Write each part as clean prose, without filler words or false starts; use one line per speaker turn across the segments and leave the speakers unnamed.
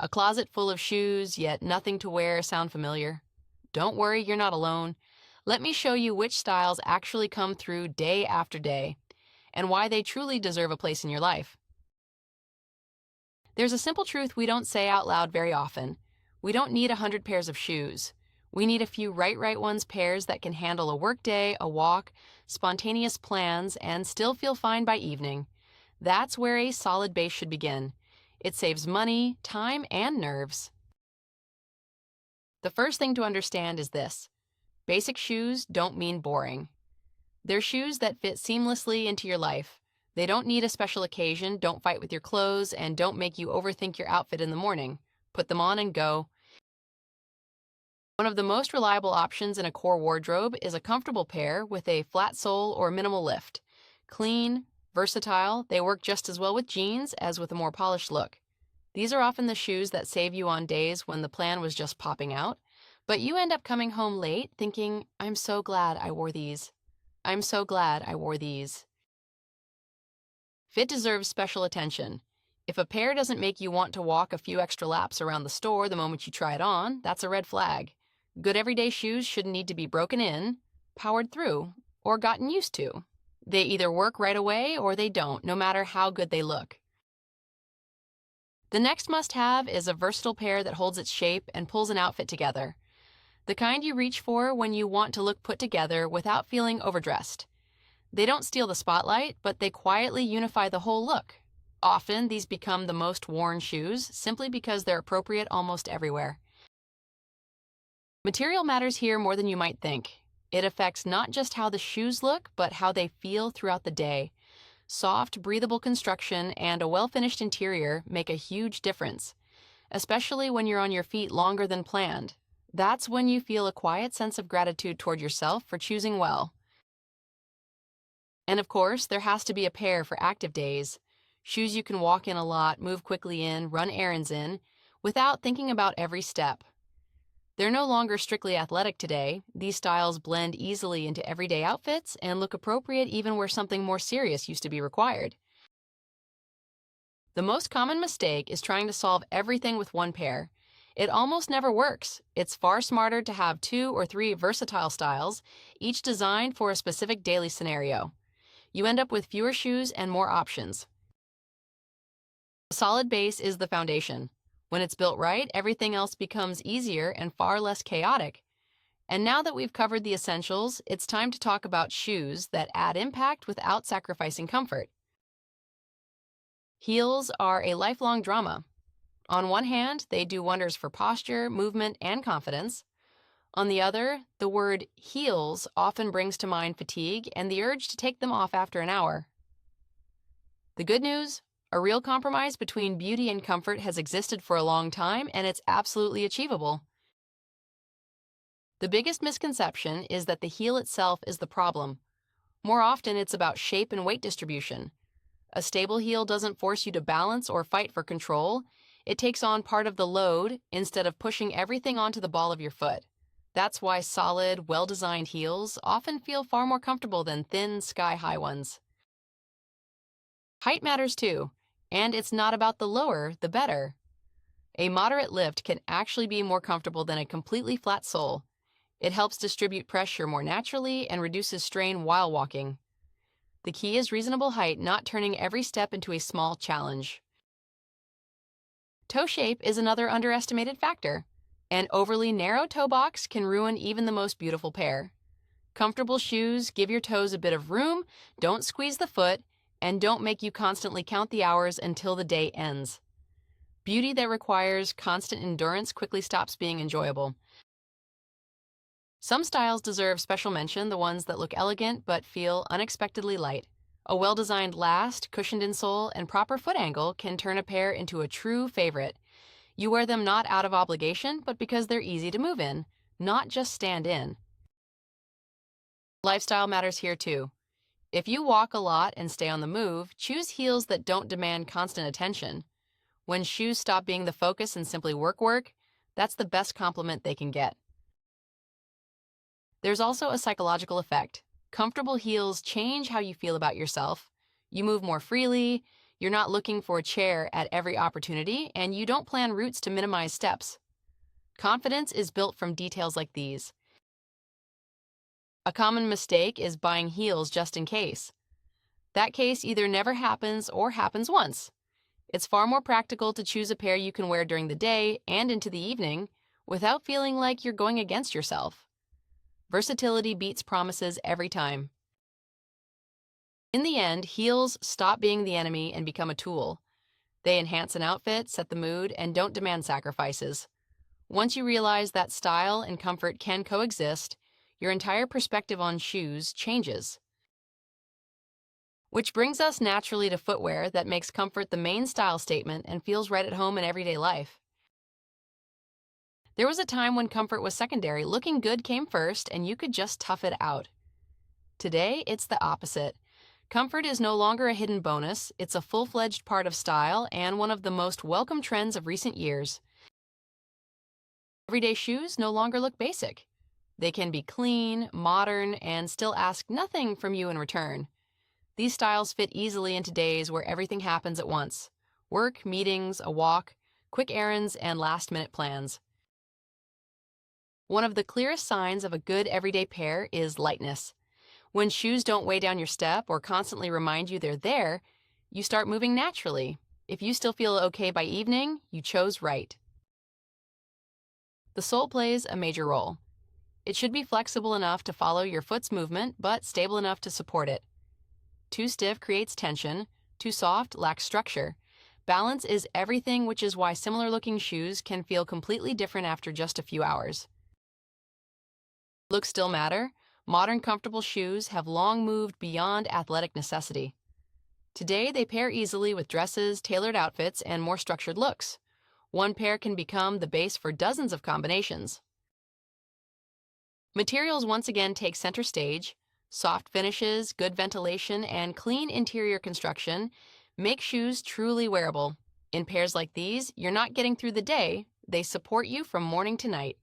A closet full of shoes, yet nothing to wear sound familiar? Don't worry, you're not alone. Let me show you which styles actually come through day after day and why they truly deserve a place in your life. There's a simple truth we don't say out loud very often. We don't need 100 pairs of shoes. We need a few right ones pairs that can handle a workday, a walk, spontaneous plans, and still feel fine by evening. That's where a solid base should begin. It saves money, time, and nerves. The first thing to understand is this: basic shoes don't mean boring. They're shoes that fit seamlessly into your life. They don't need a special occasion, don't fight with your clothes, and don't make you overthink your outfit in the morning. Put them on and go. One of the most reliable options in a core wardrobe is a comfortable pair with a flat sole or minimal lift. Clean, versatile, they work just as well with jeans as with a more polished look. These are often the shoes that save you on days when the plan was just popping out, but you end up coming home late thinking, I'm so glad I wore these. I'm so glad I wore these. Fit deserves special attention. If a pair doesn't make you want to walk a few extra laps around the store the moment you try it on, that's a red flag. Good everyday shoes shouldn't need to be broken in, powered through, or gotten used to. They either work right away or they don't, no matter how good they look. The next must-have is a versatile pair that holds its shape and pulls an outfit together. The kind you reach for when you want to look put together without feeling overdressed. They don't steal the spotlight, but they quietly unify the whole look. Often, these become the most worn shoes simply because they're appropriate almost everywhere. Material matters here more than you might think. It affects not just how the shoes look, but how they feel throughout the day. Soft, breathable construction and a well-finished interior make a huge difference, especially when you're on your feet longer than planned. That's when you feel a quiet sense of gratitude toward yourself for choosing well. And of course, there has to be a pair for active days. Shoes you can walk in a lot, move quickly in, run errands in, without thinking about every step. They're no longer strictly athletic today. These styles blend easily into everyday outfits and look appropriate even where something more serious used to be required. The most common mistake is trying to solve everything with one pair. It almost never works. It's far smarter to have 2 or 3 versatile styles, each designed for a specific daily scenario. You end up with fewer shoes and more options. A solid base is the foundation. When it's built right, everything else becomes easier and far less chaotic. And now that we've covered the essentials, it's time to talk about shoes that add impact without sacrificing comfort. Heels are a lifelong drama. On one hand, they do wonders for posture, movement, and confidence. On the other, the word heels often brings to mind fatigue and the urge to take them off after an hour. The good news? A real compromise between beauty and comfort has existed for a long time, and it's absolutely achievable. The biggest misconception is that the heel itself is the problem. More often, it's about shape and weight distribution. A stable heel doesn't force you to balance or fight for control. It takes on part of the load instead of pushing everything onto the ball of your foot. That's why solid, well-designed heels often feel far more comfortable than thin, sky-high ones. Height matters too, and it's not about the lower, the better. A moderate lift can actually be more comfortable than a completely flat sole. It helps distribute pressure more naturally and reduces strain while walking. The key is reasonable height, not turning every step into a small challenge. Toe shape is another underestimated factor. An overly narrow toe box can ruin even the most beautiful pair. Comfortable shoes give your toes a bit of room, don't squeeze the foot, and don't make you constantly count the hours until the day ends. Beauty that requires constant endurance quickly stops being enjoyable. Some styles deserve special mention, the ones that look elegant but feel unexpectedly light. A well-designed last, cushioned insole, and proper foot angle can turn a pair into a true favorite. You wear them not out of obligation, but because they're easy to move in, not just stand in. Lifestyle matters here too. If you walk a lot and stay on the move, choose heels that don't demand constant attention. When shoes stop being the focus and simply work, that's the best compliment they can get. There's also a psychological effect. Comfortable heels change how you feel about yourself. You move more freely, You're not looking for a chair at every opportunity, and you don't plan routes to minimize steps. Confidence is built from details like these. A common mistake is buying heels just in case. That case either never happens or happens once. It's far more practical to choose a pair you can wear during the day and into the evening without feeling like you're going against yourself. Versatility beats promises every time. In the end, heels stop being the enemy and become a tool. They enhance an outfit, set the mood, and don't demand sacrifices. Once you realize that style and comfort can coexist, your entire perspective on shoes changes. Which brings us naturally to footwear that makes comfort the main style statement and feels right at home in everyday life. There was a time when comfort was secondary, looking good came first, and you could just tough it out. Today, it's the opposite. Comfort is no longer a hidden bonus, it's a full-fledged part of style and one of the most welcome trends of recent years. Everyday shoes no longer look basic. They can be clean, modern, and still ask nothing from you in return. These styles fit easily into days where everything happens at once: work, meetings, a walk, quick errands, and last-minute plans. One of the clearest signs of a good everyday pair is lightness. When shoes don't weigh down your step or constantly remind you they're there, you start moving naturally. If you still feel okay by evening, you chose right. The sole plays a major role. It should be flexible enough to follow your foot's movement, but stable enough to support it. Too stiff creates tension, too soft lacks structure. Balance is everything, which is why similar-looking shoes can feel completely different after just a few hours. Looks still matter. Modern comfortable shoes have long moved beyond athletic necessity. Today, they pair easily with dresses, tailored outfits, and more structured looks. One pair can become the base for dozens of combinations. Materials once again take center stage. Soft finishes, good ventilation, and clean interior construction make shoes truly wearable. In pairs like these, you're not getting through the day, they support you from morning to night.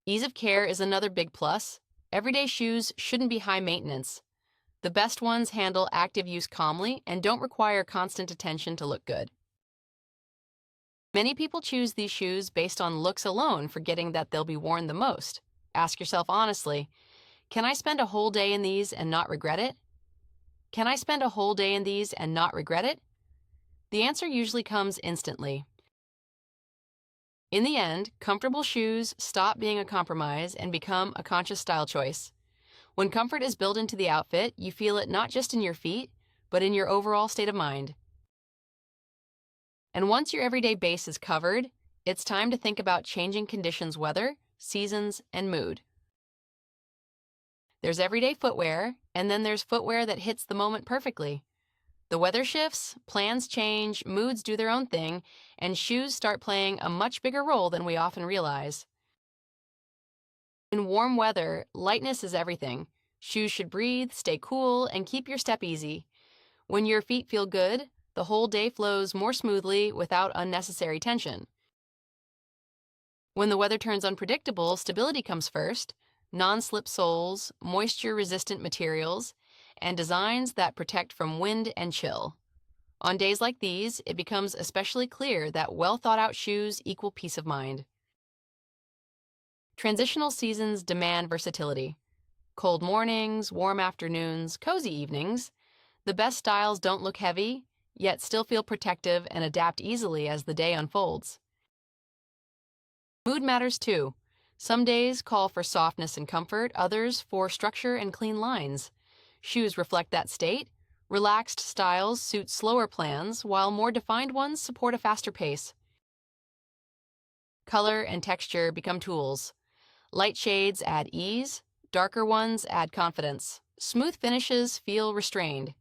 Ease of care is another big plus. Everyday shoes shouldn't be high maintenance. The best ones handle active use calmly and don't require constant attention to look good. Many people choose these shoes based on looks alone, forgetting that they'll be worn the most. Ask yourself honestly, can I spend a whole day in these and not regret it? Can I spend a whole day in these and not regret it? The answer usually comes instantly. In the end, comfortable shoes stop being a compromise and become a conscious style choice. When comfort is built into the outfit, you feel it not just in your feet, but in your overall state of mind. And once your everyday base is covered, it's time to think about changing conditions, weather, seasons, and mood. There's everyday footwear, and then there's footwear that hits the moment perfectly. The weather shifts, plans change, moods do their own thing, and shoes start playing a much bigger role than we often realize. In warm weather, lightness is everything. Shoes should breathe, stay cool, and keep your step easy. When your feet feel good, the whole day flows more smoothly without unnecessary tension. When the weather turns unpredictable, stability comes first. Non-slip soles, moisture-resistant materials, and designs that protect from wind and chill. On days like these, it becomes especially clear that well-thought-out shoes equal peace of mind. Transitional seasons demand versatility. Cold mornings, warm afternoons, cozy evenings. The best styles don't look heavy, yet still feel protective and adapt easily as the day unfolds. Mood matters too. Some days call for softness and comfort, others for structure and clean lines. Shoes reflect that state. Relaxed styles suit slower plans, while more defined ones support a faster pace. Color and texture become tools. Light shades add ease, darker ones add confidence. Smooth finishes feel restrained.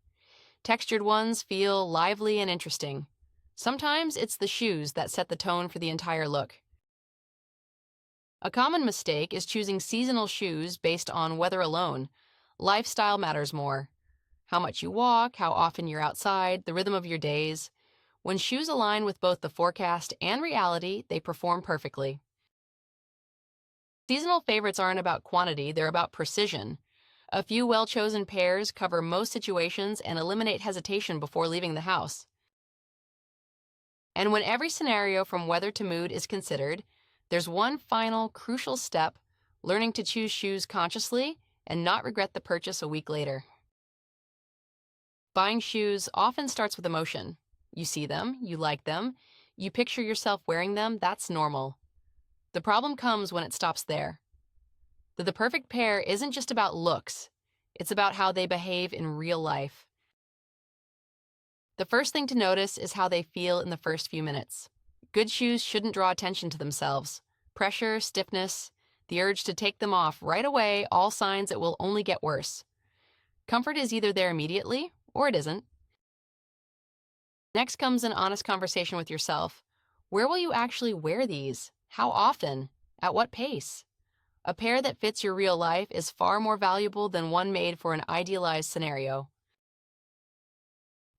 Textured ones feel lively and interesting. Sometimes it's the shoes that set the tone for the entire look. A common mistake is choosing seasonal shoes based on weather alone. Lifestyle matters more. How much you walk, how often you're outside, the rhythm of your days. When shoes align with both the forecast and reality, they perform perfectly. Seasonal favorites aren't about quantity, they're about precision. A few well-chosen pairs cover most situations and eliminate hesitation before leaving the house. And when every scenario from weather to mood is considered, there's one final crucial step: learning to choose shoes consciously and not regret the purchase a week later. Buying shoes often starts with emotion. You see them, you like them, you picture yourself wearing them, that's normal. The problem comes when it stops there. The perfect pair isn't just about looks, it's about how they behave in real life. The first thing to notice is how they feel in the first few minutes. Good shoes shouldn't draw attention to themselves. Pressure, stiffness, the urge to take them off right away, all signs it will only get worse. Comfort is either there immediately or it isn't. Next comes an honest conversation with yourself. Where will you actually wear these? How often? At what pace? A pair that fits your real life is far more valuable than one made for an idealized scenario.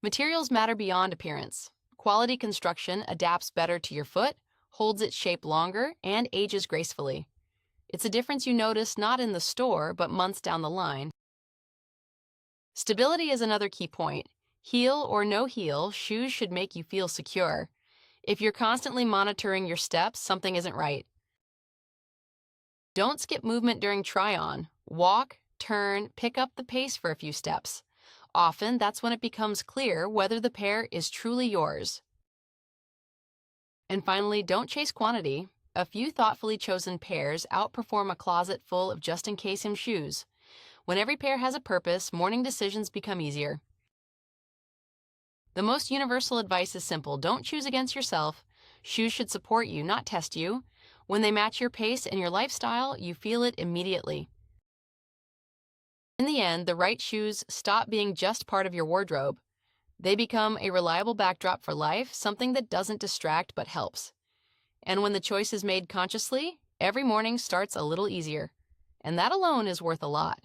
Materials matter beyond appearance. Quality construction adapts better to your foot, holds its shape longer, and ages gracefully. It's a difference you notice not in the store, but months down the line. Stability is another key point. Heel or no heel, shoes should make you feel secure. If you're constantly monitoring your steps, something isn't right. Don't skip movement during try-on. Walk, turn, pick up the pace for a few steps. Often, that's when it becomes clear whether the pair is truly yours. And finally, don't chase quantity. A few thoughtfully chosen pairs outperform a closet full of just-in-case shoes. When every pair has a purpose, morning decisions become easier. The most universal advice is simple: don't choose against yourself. Shoes should support you, not test you. When they match your pace and your lifestyle, you feel it immediately. In the end, the right shoes stop being just part of your wardrobe. They become a reliable backdrop for life, something that doesn't distract but helps. And when the choice is made consciously, every morning starts a little easier. And that alone is worth a lot.